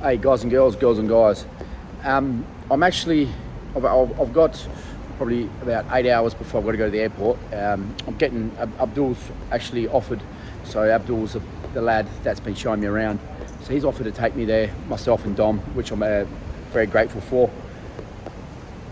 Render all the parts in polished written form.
Hey, guys and girls and guys. I've got probably about 8 hours before I've got to go to the airport. I'm getting, Abdul's actually offered, so Abdul's the lad that's been showing me around. So he's offered to take me there, myself and Dom, which I'm very grateful for.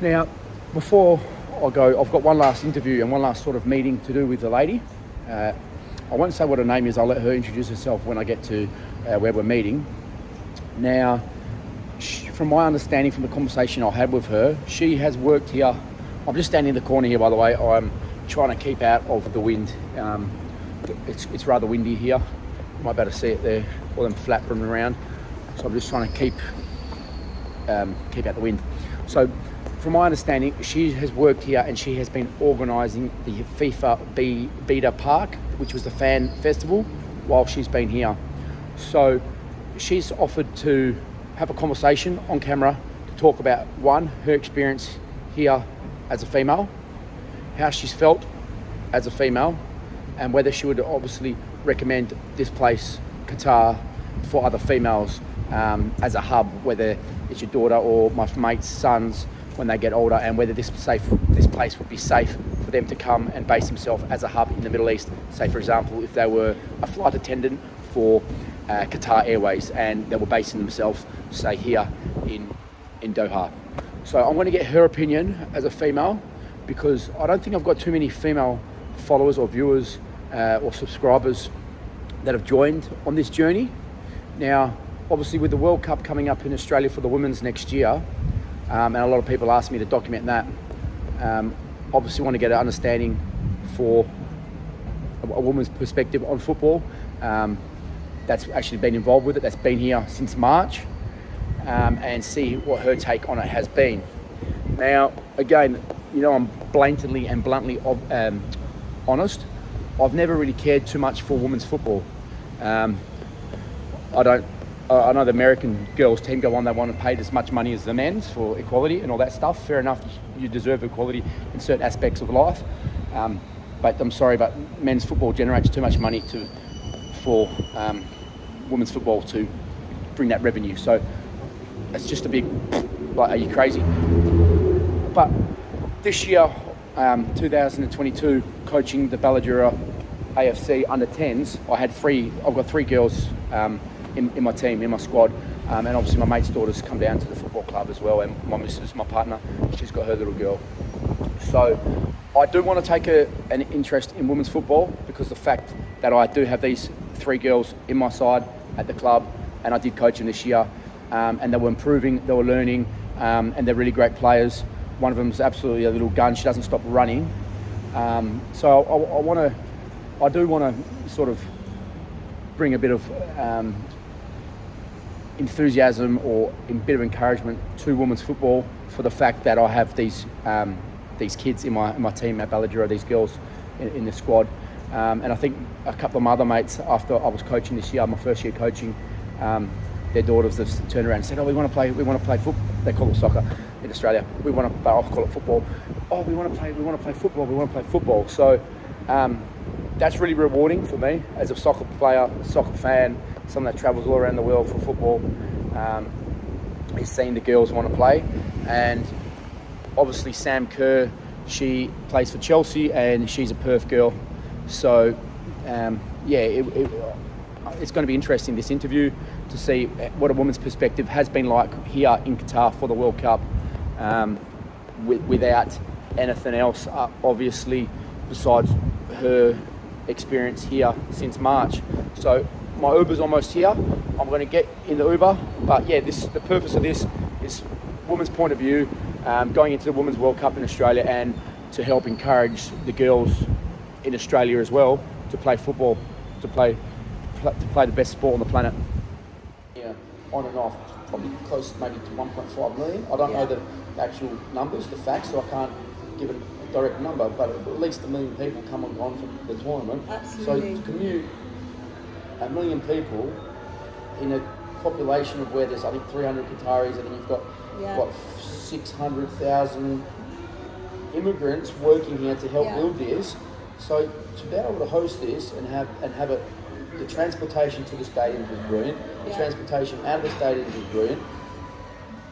Now, before I go, I've got one last interview and one last sort of meeting to do with the lady. I won't say what her name is, I'll let her introduce herself when I get to where we're meeting. Now, from my understanding from the conversation I had with her, she has worked here. I'm just standing in the corner here, by the way. I'm trying to keep out of the wind. It's rather windy here. You might be able to see it there, all them flapping around. So I'm just trying to keep out the wind. So from my understanding, she has worked here and she has been organising the FIFA Beta Park, which was the fan festival, while she's been here. So she's offered to have a conversation on camera to talk about, one, her experience here as a female, how she's felt as a female, and whether she would obviously recommend this place, Qatar, for other females as a hub, whether it's your daughter or my mate's sons when they get older, and whether this place would be safe for them to come and base themselves as a hub in the Middle East. Say, for example, if they were a flight attendant for Qatar Airways and they were basing themselves, say, here in Doha. So I'm going to get her opinion as a female, because I don't think I've got too many female followers or viewers or subscribers that have joined on this journey. Now, obviously with the World Cup coming up in Australia for the women's next year, and a lot of people ask me to document that, obviously want to get an understanding for a woman's perspective on football. That's actually been involved with it, that's been here since March, and see what her take on it has been. Now, again, you know, I'm blatantly and bluntly honest. I've never really cared too much for women's football. I know the American girls team go on, they want to pay as much money as the men's for equality and all that stuff. Fair enough, you deserve equality in certain aspects of life. But I'm sorry, but men's football generates too much money for women's football to bring that revenue. So it's just a big, like, are you crazy? But this year, 2022, coaching the Balladura AFC under 10s, I've got three girls in my team, in my squad, and obviously my mate's daughter's come down to the football club as well, and my missus, my partner, she's got her little girl. So I do want to take an interest in women's football, because the fact that I do have these three girls in my side at the club, and I did coach them this year, and they were improving, they were learning, and they're really great players. One of them is absolutely a little gun, she doesn't stop running. So I do want to sort of bring a bit of enthusiasm or a bit of encouragement to women's football, for the fact that I have these kids in my team at Balladura, these girls in the squad, and I think a couple of my other mates, after I was coaching this year, my first year coaching, their daughters have turned around and said, "Oh, we want to play football." They call it soccer in Australia. I'll call it football. "Oh, we want to play football." So that's really rewarding for me as a soccer player, soccer fan, someone that travels all around the world for football. Is seeing the girls want to play, and obviously Sam Kerr, she plays for Chelsea and she's a Perth girl. So it's going to be interesting, this interview, to see what a woman's perspective has been like here in Qatar for the World Cup, without anything else, obviously, besides her experience here since March. So my Uber's almost here. I'm going to get in the Uber, but yeah, the purpose of this is women's point of view, going into the Women's World Cup in Australia, and to help encourage the girls in Australia as well to play football, to play the best sport on the planet. Yeah, on and off, probably close maybe to 1.5 million. I don't know the actual numbers, the facts, so I can't give a direct number, but at least 1 million people come and gone from the tournament. Absolutely. So to commute 1 million people in a population of where there's, I think, 300 Qataris, and then you've got 600,000 immigrants working here to help build this. So to be able to host this and have it the transportation to the stadium was brilliant. The transportation out of the stadium was brilliant.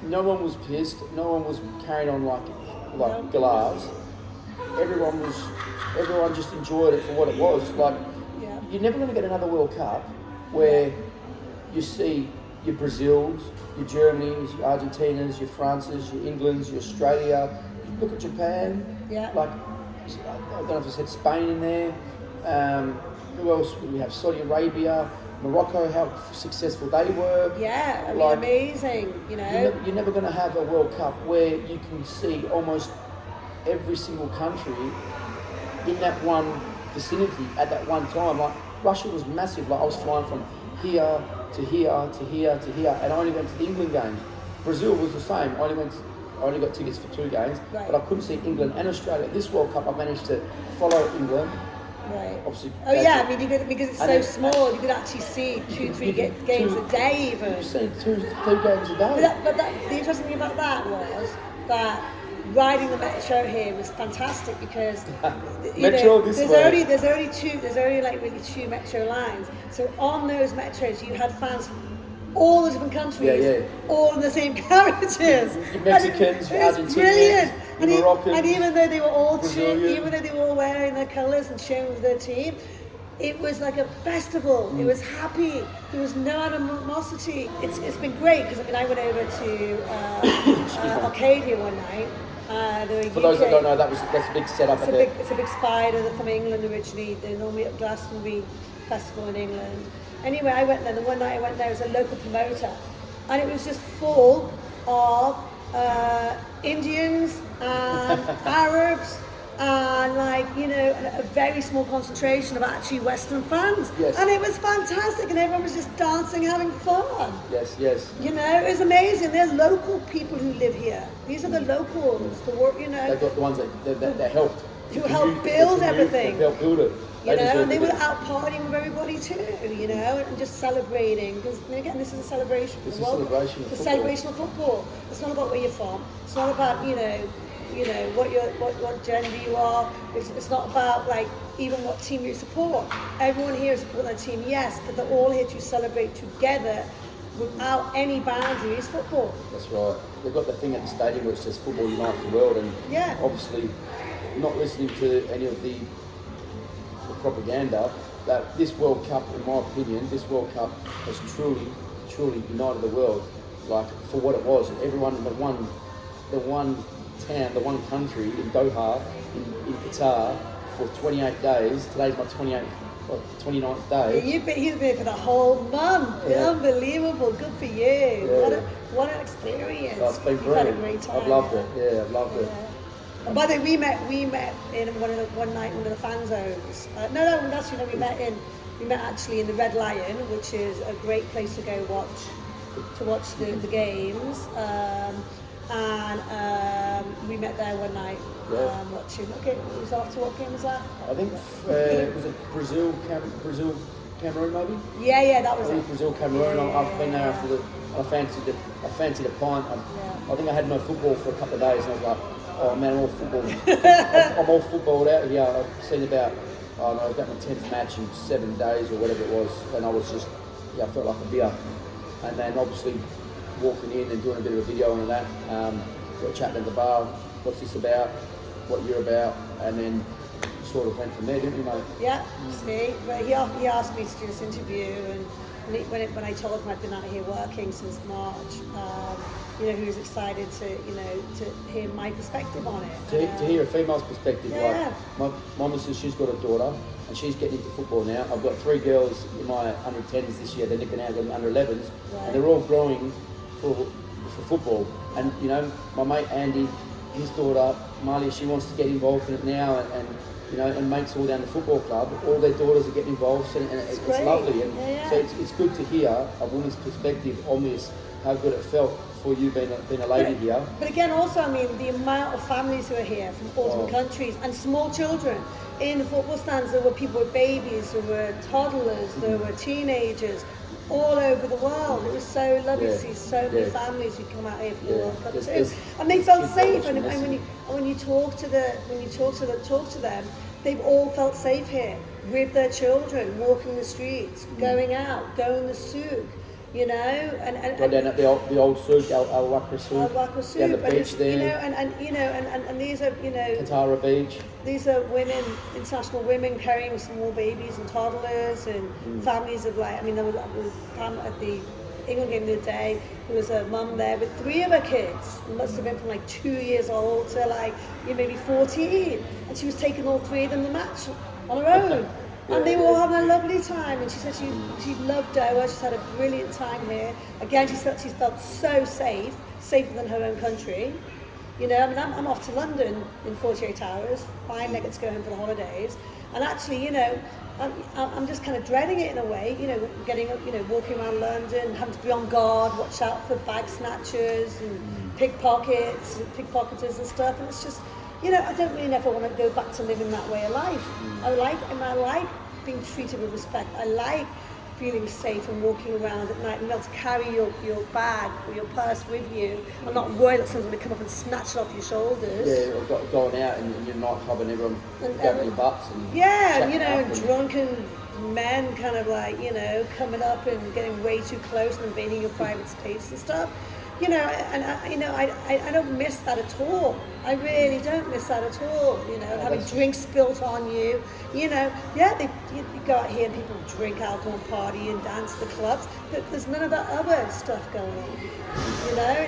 No one was pissed. No one was carrying on like glass. Everyone just enjoyed it for what it was. Like, you're never going to get another World Cup where you see your Brazils, your Germanys, your Argentinas, your Frances, your Englands, your Australia. Look at Japan. Yeah. Like, I don't know if I said Spain in there. Who else? We have Saudi Arabia, Morocco, how successful they were. Yeah, I mean, Like, amazing, you know. You're never going to have a World Cup where you can see almost every single country in that one vicinity at that one time. Like, Russia was massive. Like, I was flying from here to here to here to here, and I only went to the England games. Brazil was the same. I only got tickets for 2 games, but I couldn't see England and Australia. This World Cup, I managed to follow England. Right. Obviously. Oh yeah, I mean, because it's so small, you could actually see 2-3 games a day even. You see two games a day. But the interesting thing about that was that riding the metro here was fantastic because there's only like really 2 metro lines. So on those metros, you had fans from all the different countries, all in the same carriages. Your Mexicans, your Argentinians, brilliant. your Moroccans, and even though they were all Brazilian. wearing their colours and showing with their team, it was like a festival. It was happy. There was no animosity. It's been great because I went over to Arcadia one night. For those that don't know, that's a big setup. It's a big spider. They're from England originally. They're normally at Glastonbury Festival in England. Anyway, I went there. The one night I went there was a local promoter, and it was just full of Indians and Arabs and a very small concentration of actually Western fans. Yes. And it was fantastic, and everyone was just dancing, having fun. Yes. It was amazing. They're local people who live here. These are the locals. They've got the ones that helped. Who helped build everything. They helped build it. And they were out partying with everybody too, and just celebrating. Because again, this is a celebration. It's a celebration of football. celebration of football. It's not about where you're from. It's not about what gender you are. It's not about even what team you support. Everyone here supports their team, yes, but they're all here to celebrate together without any boundaries. Football. That's right. They've got the thing at the stadium which says "Football Unites the World," and obviously not listening to any of the propaganda. That this World Cup, in my opinion, this World Cup has truly united the world. Like, for what it was, everyone in the one town, the one country in Doha, in Qatar, for 28 days. Today's my 29th day. He's been here for the whole month. Yeah. Unbelievable. Good for you. Yeah. What an experience. Oh, it's been You've brilliant. had a great time. I've loved it. Yeah, I've loved it. And by the way, we met in one night in one of the fan zones. We met actually in the Red Lion, which is a great place to go watch the games. We met there one night watching. Okay, it was after what game was that? I think was it Brazil Cameroon maybe? Yeah, that was it. Brazil Cameroon. I've been there after I fancied a pint. I think I had no football for a couple of days, and I was like, oh man, I'm all football. I'm all footballed out here. I've seen about my 10th match in 7 days or whatever it was, and I was just I felt like a beer. And then obviously walking in and doing a bit of a video on that, got chatting at the bar, what's this about, what you're about, and then sort of went from there, didn't we, mate? Yeah, see, but he asked me to do this interview, and when I told him I'd been out here working since March, he was excited to hear my perspective on it. To hear a female's perspective, yeah. Like my missus, she's got a daughter, and she's getting into football now. I've got 3 girls in my under 10s this year. They're nipping out in under 11s, and they're all growing for football. And my mate Andy, his daughter Malia, she wants to get involved in it now, and mates all down the football club. All their daughters are getting involved, and it's lovely. And so it's good to hear a woman's perspective on this. How good it felt for you being a lady here. But again, also, the amount of families who are here from all different countries, and small children. In the football stands, there were people with babies, there were toddlers, there were teenagers, all over the world. It was so lovely to see so many families who come out here for the World Cup too, and they felt safe. And when you talk to them, they've all felt safe here. with their children, walking the streets, going out, going to souk, you know, Right down at the old souk, Al Wakra souk, Al-Waqra souk, down the and beach there, you know, and these are, you know, Katara Beach. these are women, international women carrying small babies and toddlers and families of like, I mean, there was at the England game the other day, there was a mum there with 3 of her kids, must have been from like 2 years old to like, you know, maybe 14, and she was taking all 3 of them to the match on her own. And they were all having a lovely time, and she said she loved Doha. She's had a brilliant time here. Again, she's felt so safe, safer than her own country. You know, I mean, I'm off to London in 48 hours. Finally, I get to go home for the holidays. And actually, you know, I'm just kind of dreading it in a way. You know, walking around London, having to be on guard, watch out for bag snatchers and pickpocketers and stuff. And it's just, you know, I don't really ever want to go back to living that way of life. I like being treated with respect. I like feeling safe and walking around at night and being able to carry your bag or your purse with you. I'm not worried that someone's going to come up and snatch it off your shoulders. Yeah, or going out and you're nightclub and everyone grabbing your butts and you know, drunken men kind of like, you know, coming up and getting way too close and invading your private space and stuff. You know, and I don't miss that at all. I really don't miss that at all. You know, having drinks spilt on you. You know, yeah, you go out here and people drink alcohol and party and dance at the clubs, but there's none of that other stuff going on. You know,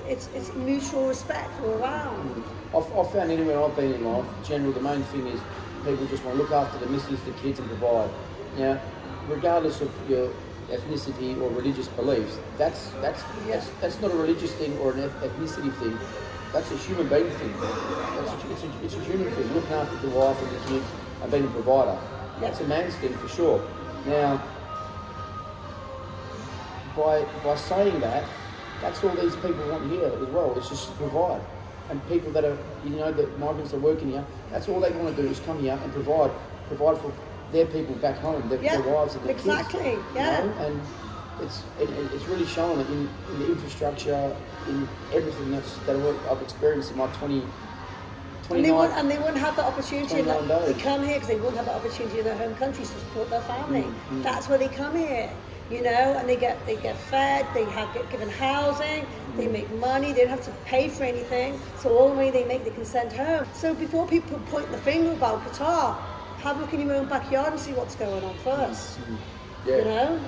it's mutual respect all around. I've found anywhere I've been in life, in general, the main thing is people just want to look after the missus, the kids, and provide. Now, regardless of your ethnicity or religious beliefs, that's not a religious thing or an ethnicity thing. That's a human being thing. It's a human thing. Looking after the wife and the kids and being a provider. That's a man's thing for sure. Now, by saying that, that's all these people want here as well. It's just to provide. And people that are, you know, the migrants that are working here, that's all they want to do is come here and provide for their people back home, their wives and their kids. Exactly, yeah. You know? And it's really showing it in the infrastructure, in everything that I've experienced in my 29 and they wouldn't have the opportunity. They come here because they wouldn't have the opportunity in their home countries to support their family. Mm-hmm. That's why they come here, you know, and they get fed, get given housing, they make money, they don't have to pay for anything. So all the money they make, they can send home. So before people point the finger about Qatar, have a look in your own backyard and see what's going on first. Yeah. You know,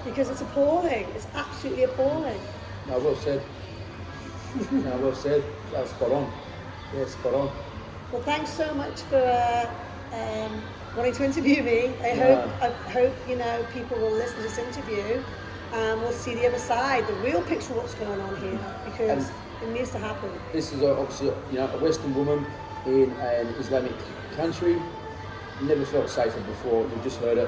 because it's appalling. It's absolutely appalling. No, well said. Well said. That was spot on. Yeah, spot on. Well, thanks so much for wanting to interview me. I hope you know people will listen to this interview and we'll see the other side, the real picture of what's going on here, because it needs to happen. This is obviously, you know, a Western woman in an Islamic country. Never felt safer before. We've just heard it.